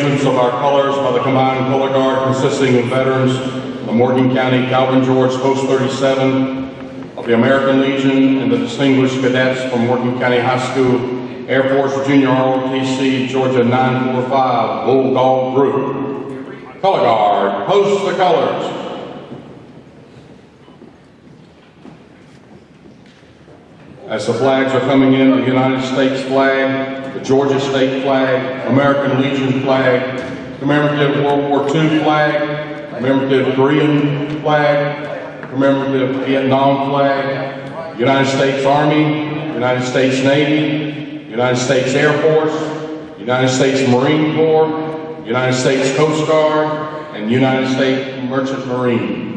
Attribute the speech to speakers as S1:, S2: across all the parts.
S1: arrangements of our colors by the combined color guard consisting of veterans of the Morgan County Calvin George Post 37 of the American Legion and the distinguished cadets from Morgan County High School Air Force Junior ROTC Georgia 945 Bulldog Group. Color guard, post the colors. As the flags are coming in, the United States flag, the Georgia State flag, American Legion flag, commemorative World War II flag, commemorative Korean flag, commemorative Vietnam flag, United States Army, United States Navy, United States Air Force, United States Marine Corps, United States Coast Guard, and United States Merchant Marine.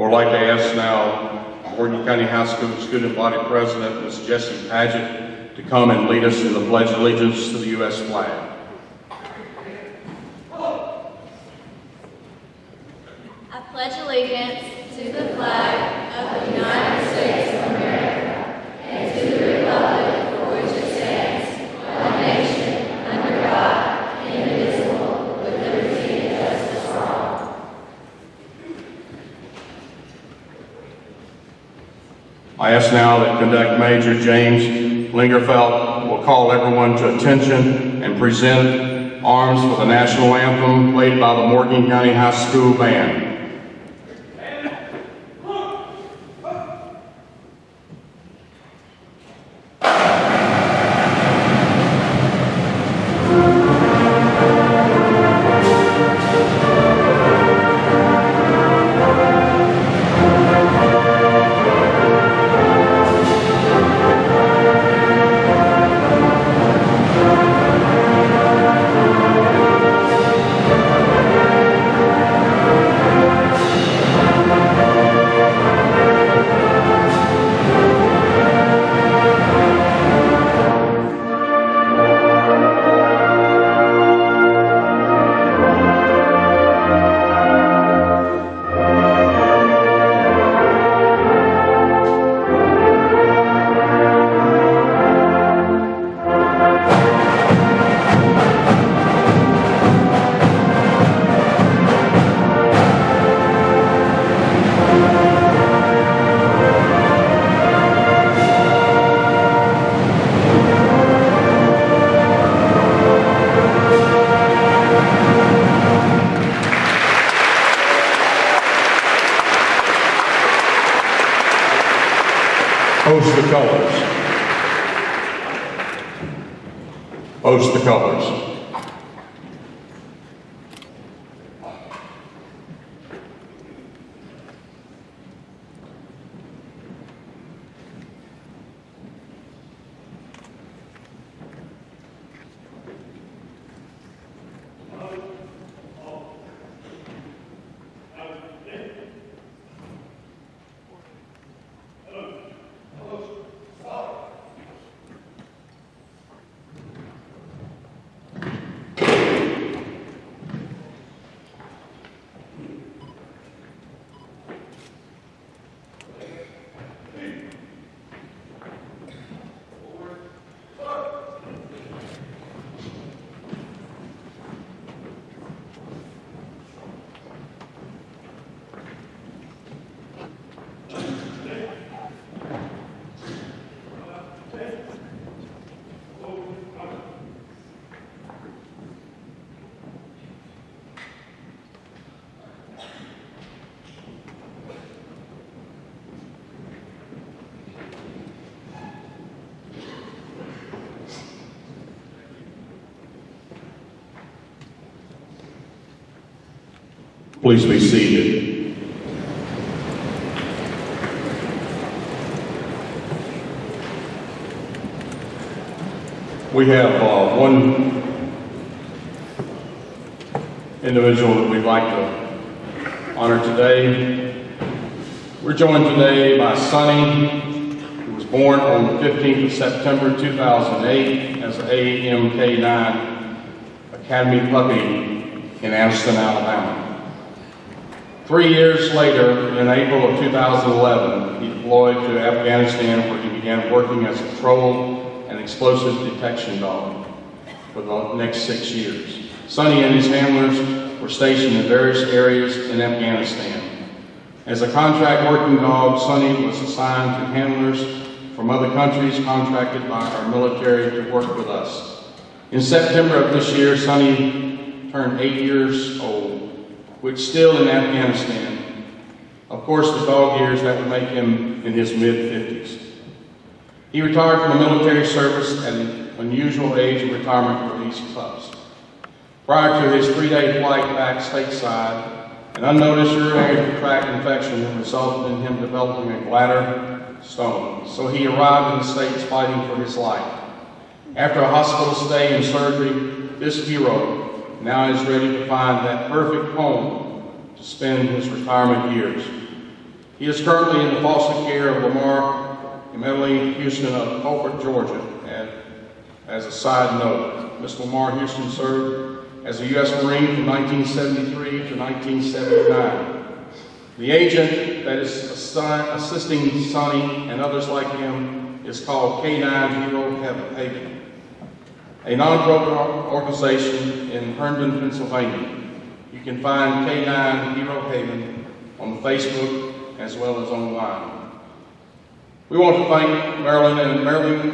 S1: I'd like to ask now Morgan County High School Student Body President, Ms. Jessie Paget, to come and lead us in the Pledge of Allegiance to the U.S. flag.
S2: I pledge allegiance to the flag of the United States of America and to the republic for which it stands, one nation, under God, indivisible, with liberty and justice for all.
S1: I ask now that Conduct Major James Lingerfeld will call everyone to attention and present arms for the national anthem played by the Morgan County High School Band. Post the colors. Post the colors. Please be seated. We have one individual that we'd like to honor today. We're joined today by Sonny, who was born on the 15th of September 2008 as an AMK9 Academy puppy in Madison, Alabama. 3 years later, in April of 2011, he deployed to Afghanistan, where he began working as a patrol and explosive detection dog for the next 6 years. Sonny and his handlers were stationed in various areas in Afghanistan. As a contract working dog, Sonny was assigned to handlers from other countries contracted by our military to work with us. In September of this year, Sonny turned 8 years old, which still in Afghanistan. Of course, the dog years, that would make him in his mid-50s. He retired from the military service at an unusual age of retirement for these pups. Prior to his 3-day flight back stateside, an unnoticed urinary tract infection resulted in him developing a bladder stone, so he arrived in the States fighting for his life. After a hospital stay and surgery, this hero now is ready to find that perfect home to spend his retirement years. He is currently in the foster care of Lamar and Emily Houston of Colbert, Georgia. And as a side note, Ms. Lamar Houston served as a U.S. Marine from 1973 to 1979. The agent that is assisting Sonny and others like him is called K9 Hero Haven, a non-profit organization in Herndon, Pennsylvania. You can find K9 Hero Haven on Facebook as well as online. We want to thank Marilyn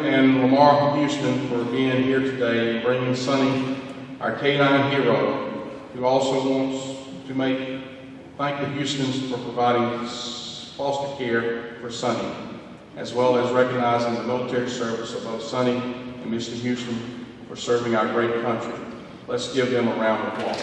S1: and Lamar Houston for being here today and bringing Sonny, our K9 hero, who also wants to thank the Houstons for providing foster care for Sonny, as well as recognizing the military service of both Sonny and Mr. Houston for serving our great country. Let's give them a round of applause.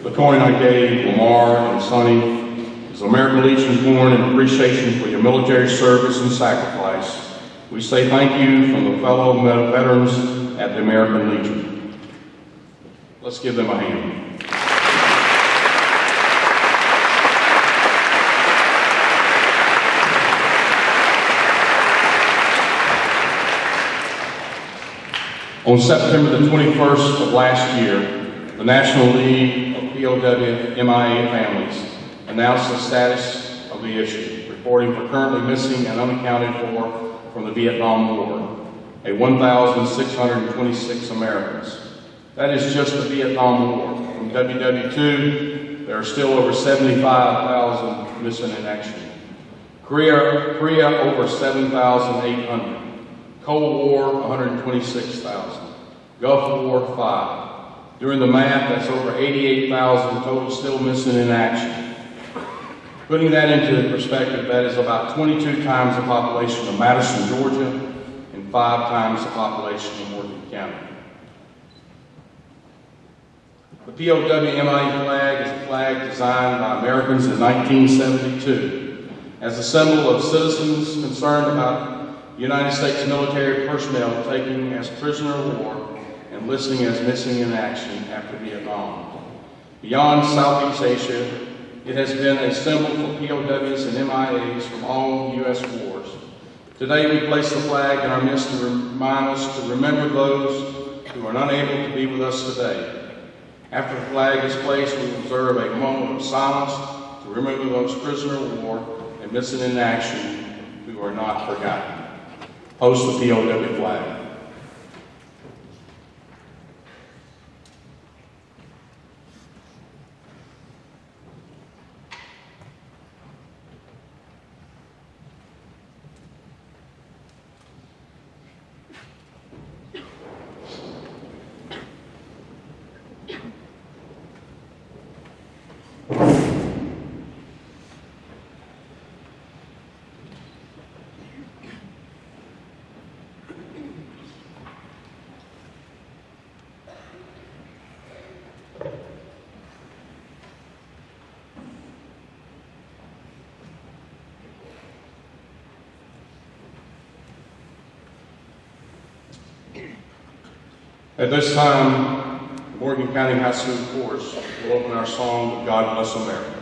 S1: The coin I gave Lamar and Sonny is American Legion's coin in appreciation for your military service and sacrifice. We say thank you from the fellow veterans at the American Legion. Let's give them a hand. On September the 21st of last year, the National League of POW MIA Families announced the status of the issue, reporting for currently missing and unaccounted for from the Vietnam War, 1,626 Americans. That is just the Vietnam War. From WW2, there are still over 75,000 missing in action. Korea over 7,800. Cold War, 126,000. Gulf War, 5. Doing the math, that's over 88,000 total still missing in action. Putting that into perspective, that is about 22 times the population of Madison, Georgia, and 5 times the population of Morgan County. The POW MIA flag is a flag designed by Americans in 1972 as a symbol of citizens concerned about United States military personnel taken as prisoner of war and listing as missing in action after Vietnam. Beyond Southeast Asia, it has been a symbol for POWs and MIAs from all U.S. wars. Today we place the flag in our midst to remind us to remember those who are unable to be with us today. After the flag is placed, we observe a moment of silence to remember those prisoners of war and missing in action who are not forgotten. Post the POW flag. At this time, the Morgan County High School Chorus will open our song, God Bless America.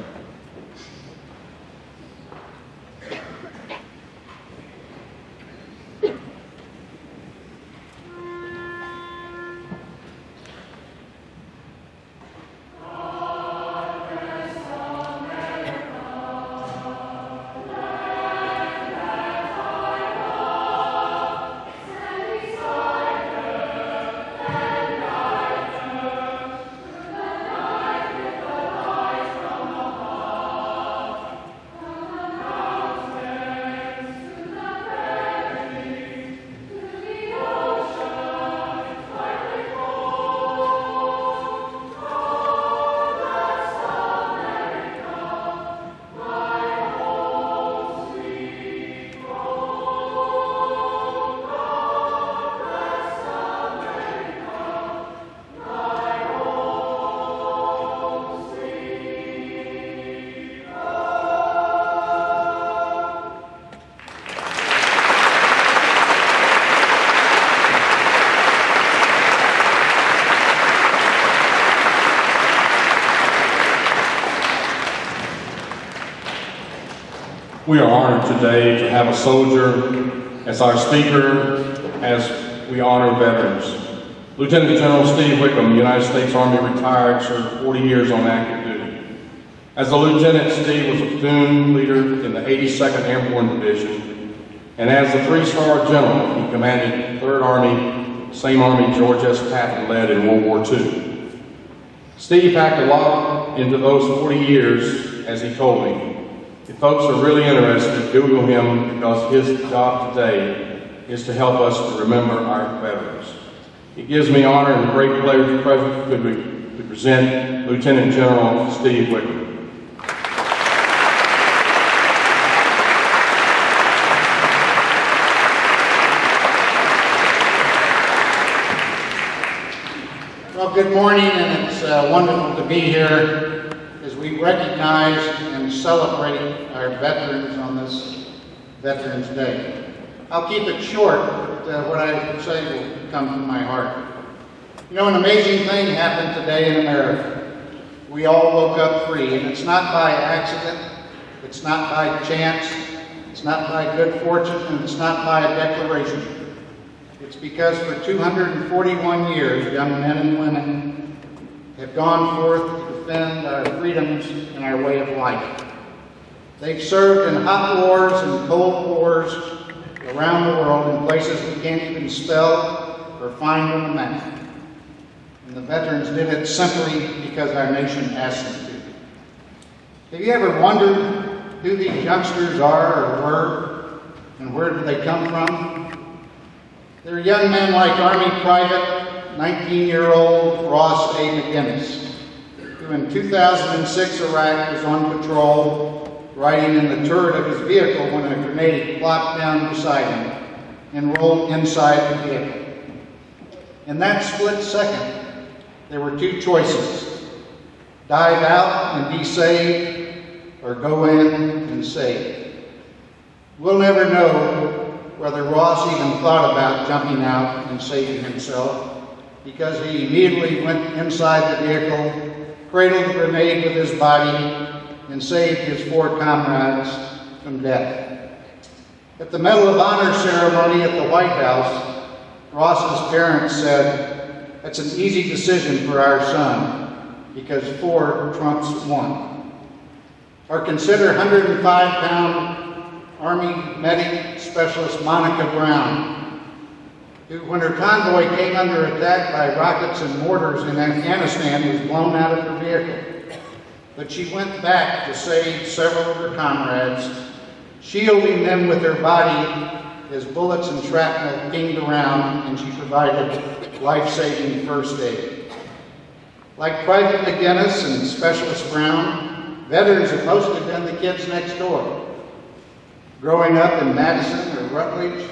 S1: We are honored today to have a soldier as our speaker as we honor veterans. Lieutenant General Steve Wickham, United States Army retired, served 40 years on active duty. As a lieutenant, Steve was a platoon leader in the 82nd Airborne Division, and as a 3-star general, he commanded 3rd Army, same Army George S. Patton led in World War II. Steve packed a lot into those 40 years, as he told me. If folks are really interested, Google him, because his job today is to help us to remember our veterans. It gives me honor and great pleasure to present Lieutenant General Steve Wickham.
S3: Well, good morning, and it's wonderful to be here as we recognize and celebrate our veterans on this Veterans Day. I'll keep it short, but what I say will come from my heart. You know, an amazing thing happened today in America. We all woke up free, and it's not by accident, it's not by chance, it's not by good fortune, and it's not by a declaration. It's because for 241 years, young men and women have gone forth to defend our freedoms and our way of life. They've served in hot wars and cold wars around the world in places we can't even spell or find on the map. And the veterans did it simply because our nation asked them to. Have you ever wondered who these youngsters are or were, and where did they come from? They're young men like Army Private 19-year-old Ross A. McGinnis, who in 2006 Iraq was on patrol, riding in the turret of his vehicle when a grenade plopped down beside him and rolled inside the vehicle. In that split second, there were two choices: dive out and be saved, or go in and save. We'll never know whether Ross even thought about jumping out and saving himself, because he immediately went inside the vehicle, cradled the grenade with his body, and saved his 4 comrades from death. At the Medal of Honor ceremony at the White House, Ross's parents said, "That's an easy decision for our son, because 4 trumps 1. Or consider 105-pound Army medic specialist Monica Brown, who, when her convoy came under attack by rockets and mortars in Afghanistan, was blown out of her vehicle. But she went back to save several of her comrades, shielding them with her body as bullets and shrapnel pinged around, and she provided life-saving first aid. Like Private McGinnis and Specialist Brown, veterans have mostly been the kids next door. Growing up in Madison or Rutledge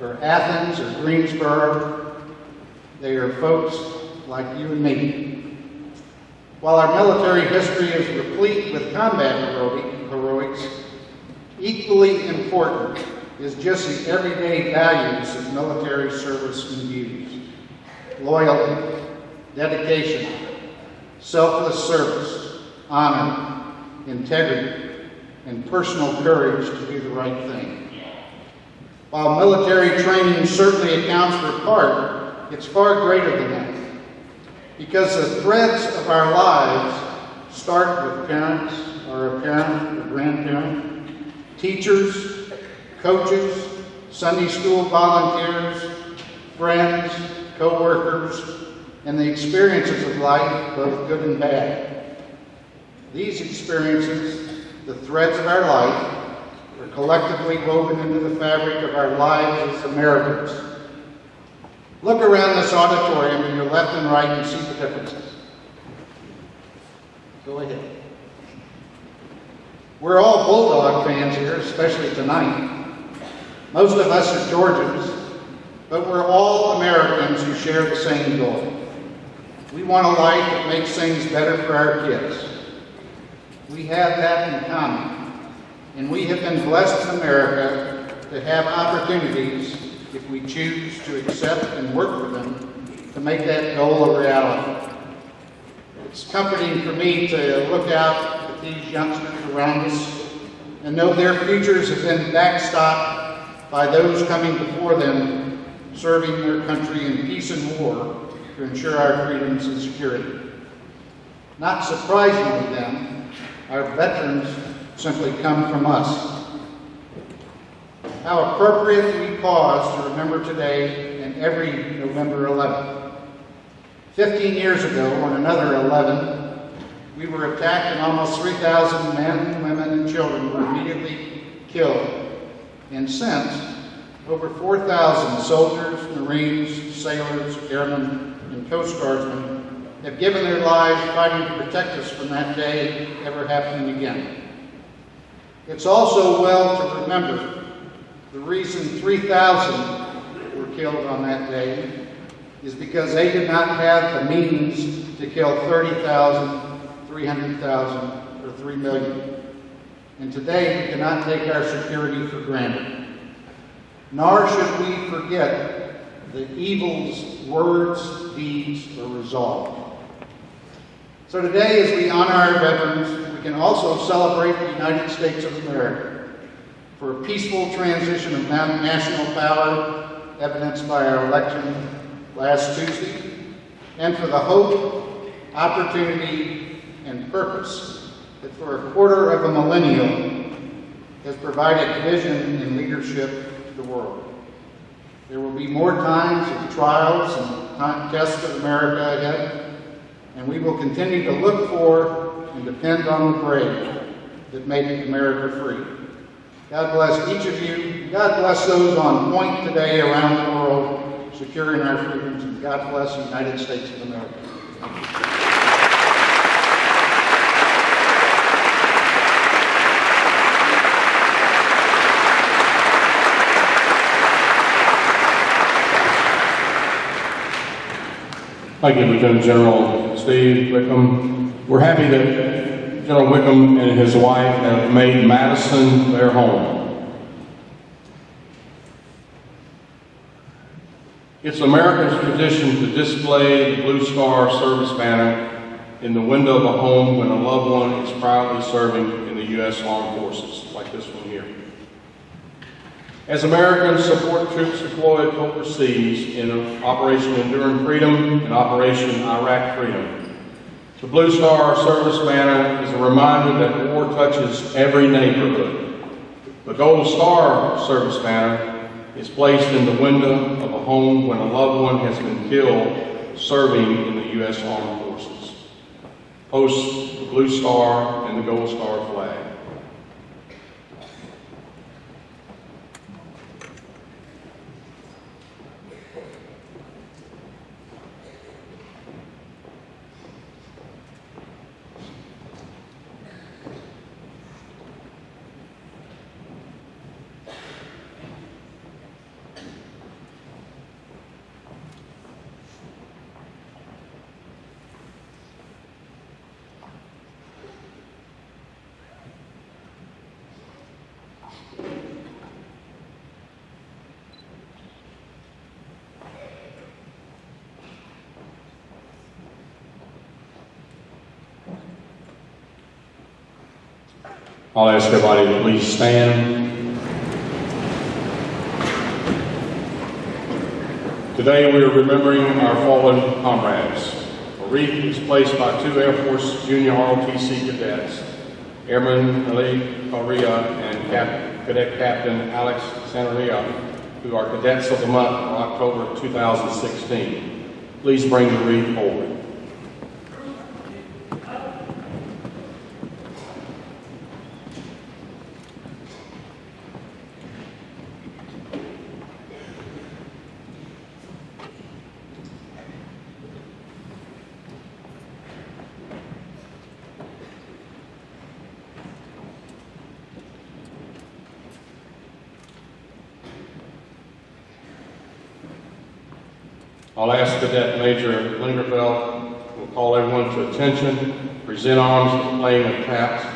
S3: or Athens or Greensboro, they are folks like you and me. While our military history is replete with combat heroics, equally important is just the everyday values that military service imbues. loyalty, dedication, selfless service, honor, integrity, and personal courage to do the right thing. While military training certainly accounts for part, it's far greater than that. Because the threads of our lives start with parents, or a parent, or grandparent, teachers, coaches, Sunday school volunteers, friends, co-workers, and the experiences of life, both good and bad. These experiences, the threads of our life, are collectively woven into the fabric of our lives as Americans. Look around this auditorium to your left and right and see the differences. Go ahead. We're all Bulldog fans here, especially tonight. Most of us are Georgians, but we're all Americans who share the same goal. We want a life that makes things better for our kids. We have that in common, and we have been blessed in America to have opportunities, if we choose to accept and work for them, to make that goal a reality. It's comforting for me to look out at these youngsters around us and know their futures have been backstopped by those coming before them, serving their country in peace and war to ensure our freedoms and security. Not surprisingly then, our veterans simply come from us. How appropriate we pause to remember today and every November 11th. 15 years ago, on another 11, we were attacked and almost 3,000 men, women, and children were immediately killed. And since, over 4,000 soldiers, Marines, sailors, airmen, and Coast Guardsmen have given their lives fighting to protect us from that day ever happening again. It's also well to remember the reason 3,000 were killed on that day is because they did not have the means to kill 30,000, 300,000, or 3 million. And today we cannot take our security for granted. Nor should we forget the evils words, deeds, or resolve. So today, as we honor our veterans, we can also celebrate the United States of America for a peaceful transition of national power, evidenced by our election last Tuesday, and for the hope, opportunity, and purpose that for a quarter of a millennium has provided vision and leadership to the world. There will be more times of trials and tests of America ahead, and we will continue to look for and depend on the brave that make America free. God bless each of you. God bless those on point today around the world, securing our freedoms, and God bless the United States of America.
S1: Thank you, Lieutenant General Steve Wickham. We're happy that General Wickham and his wife have made Madison their home. It's America's tradition to display the Blue Star service banner in the window of a home when a loved one is proudly serving in the U.S. Armed Forces, like this one here. As Americans support troops deployed overseas in Operation Enduring Freedom and Operation Iraq Freedom, the Blue Star service banner is a reminder that war touches every neighborhood. The Gold Star service banner is placed in the window of a home when a loved one has been killed serving in the U.S. Armed Forces. Post the Blue Star and the Gold Star flag. I'll ask everybody to please stand. Today we are remembering our fallen comrades. A wreath is placed by 2 Air Force Junior ROTC cadets, Airman Ali Correa and Cadet Captain Alex Santeria, who are Cadets of the Month for October 2016. Please bring the wreath forward. I'll ask Cadet Major Lingerfeld will call everyone to attention, present arms for the playing of taps.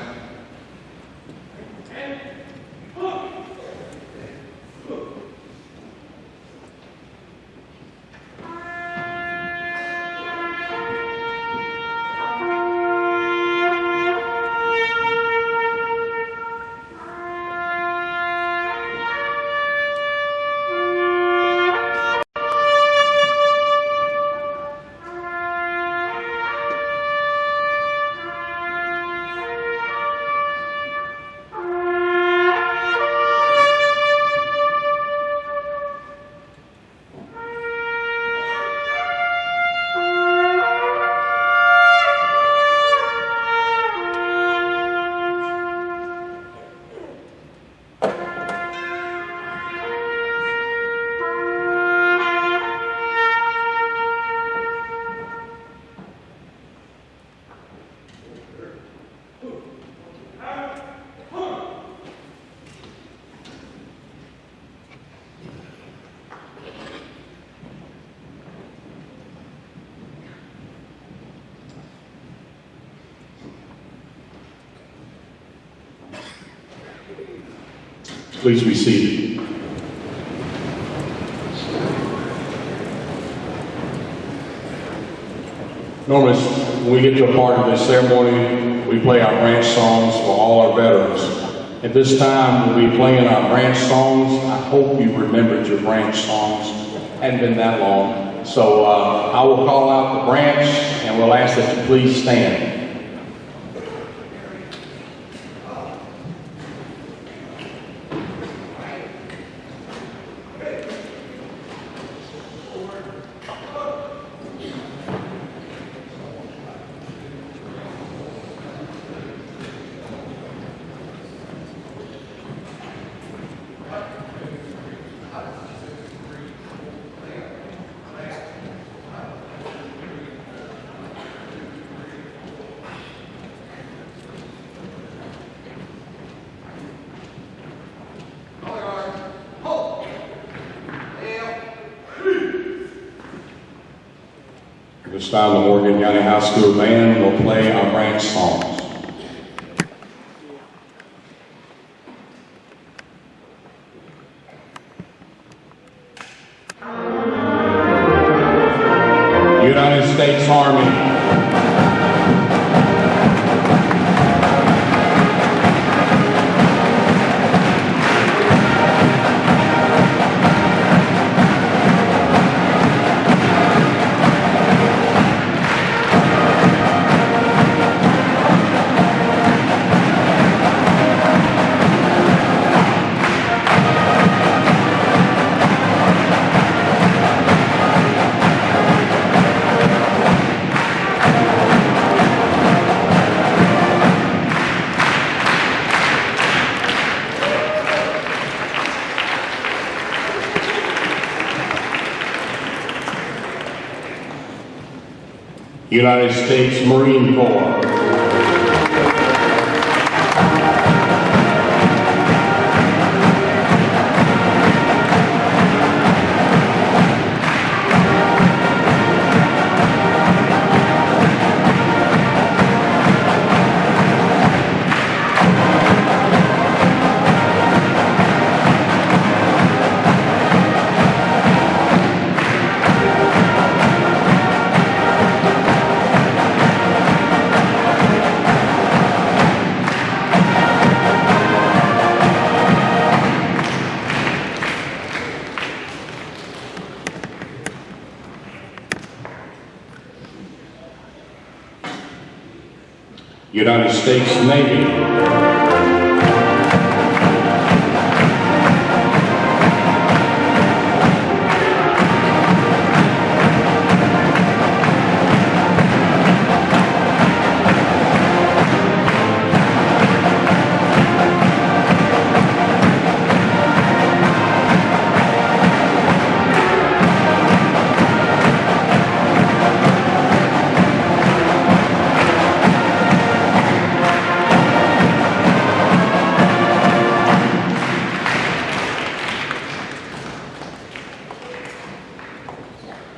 S1: Please be seated. Normally, when we get to a part of this ceremony, we play our branch songs for all our veterans. At this time, we'll be playing our branch songs. I hope you remembered your branch songs. Hadn't been that long. So I will call out the branch, and we'll ask that you please stand. This time, the Morgan County High School Band will play our branch songs. United States Army. United States Marine Corps. United States Navy.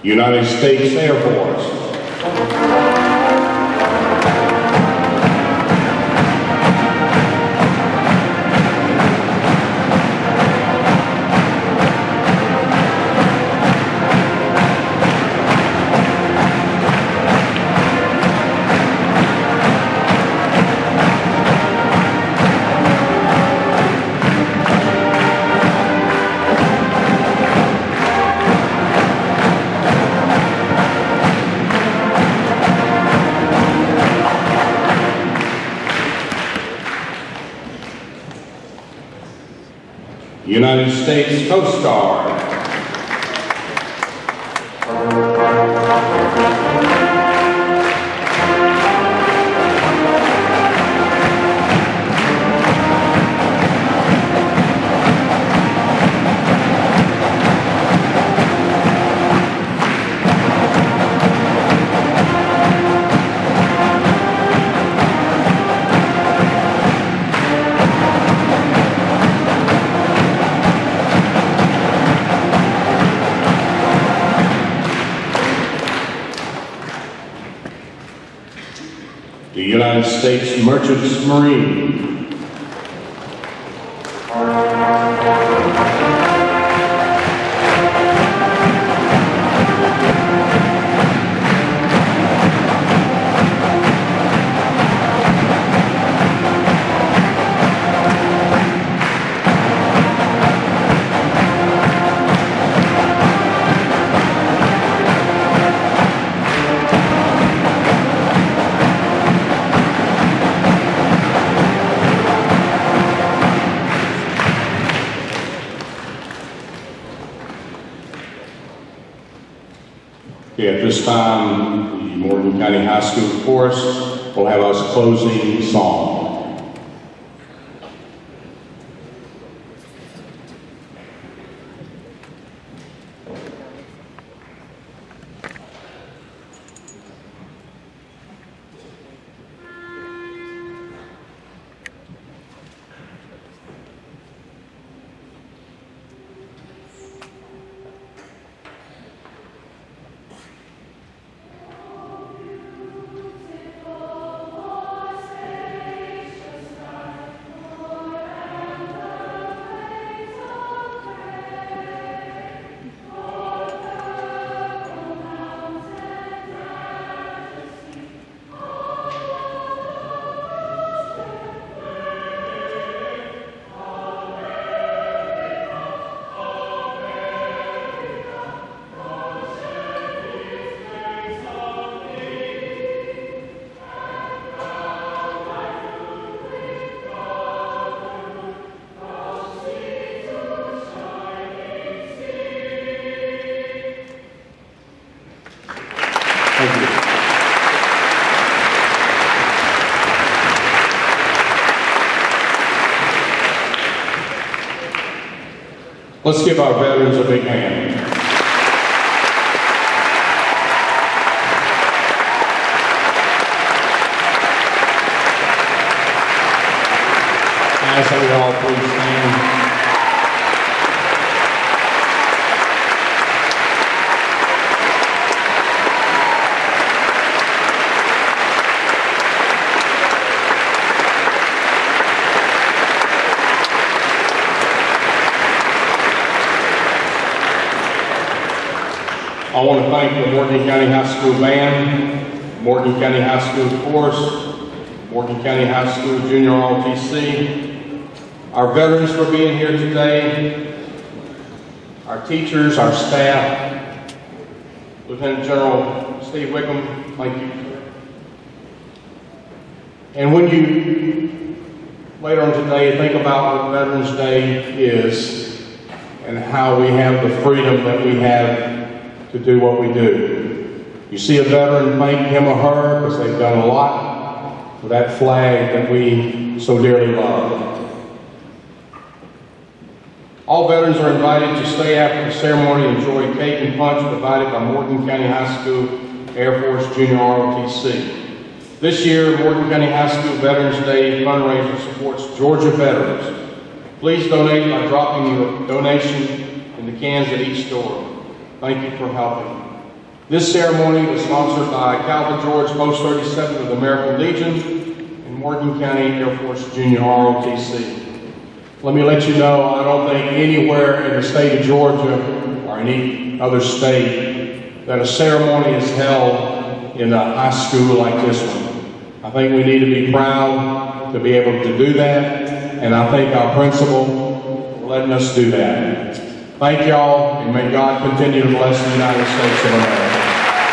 S1: United States Air Force. United States Coast Guard. The United States Merchant Marine. Okay, at this time, the Morgan County High School Chorus will have us closing song. Thank you. Let's give our veterans a big hand. As we all please stand. I want to thank the Morgan County High School Band, Morgan County High School Chorus, Morgan County High School Junior ROTC, our veterans for being here today, our teachers, our staff, Lieutenant General Steve Wickham, thank you. And when you, later on today, think about what Veterans Day is and how we have the freedom that we have to do what we do. You see a veteran, thank him or her because they've done a lot for that flag that we so dearly love. All veterans are invited to stay after the ceremony and enjoy cake and punch provided by Morgan County High School Air Force Junior ROTC. This year, Morgan County High School Veterans Day fundraiser supports Georgia veterans. Please donate by dropping your donation in the cans at each door. Thank you for helping. This ceremony was sponsored by Calvin George Post 37 of the American Legion and Morgan County Air Force Junior ROTC. Let me let you know, I don't think anywhere in the state of Georgia or any other state that a ceremony is held in a high school like this one. I think we need to be proud to be able to do that, and I thank our principal for letting us do that. Thank y'all, and may God continue to bless the United States of America.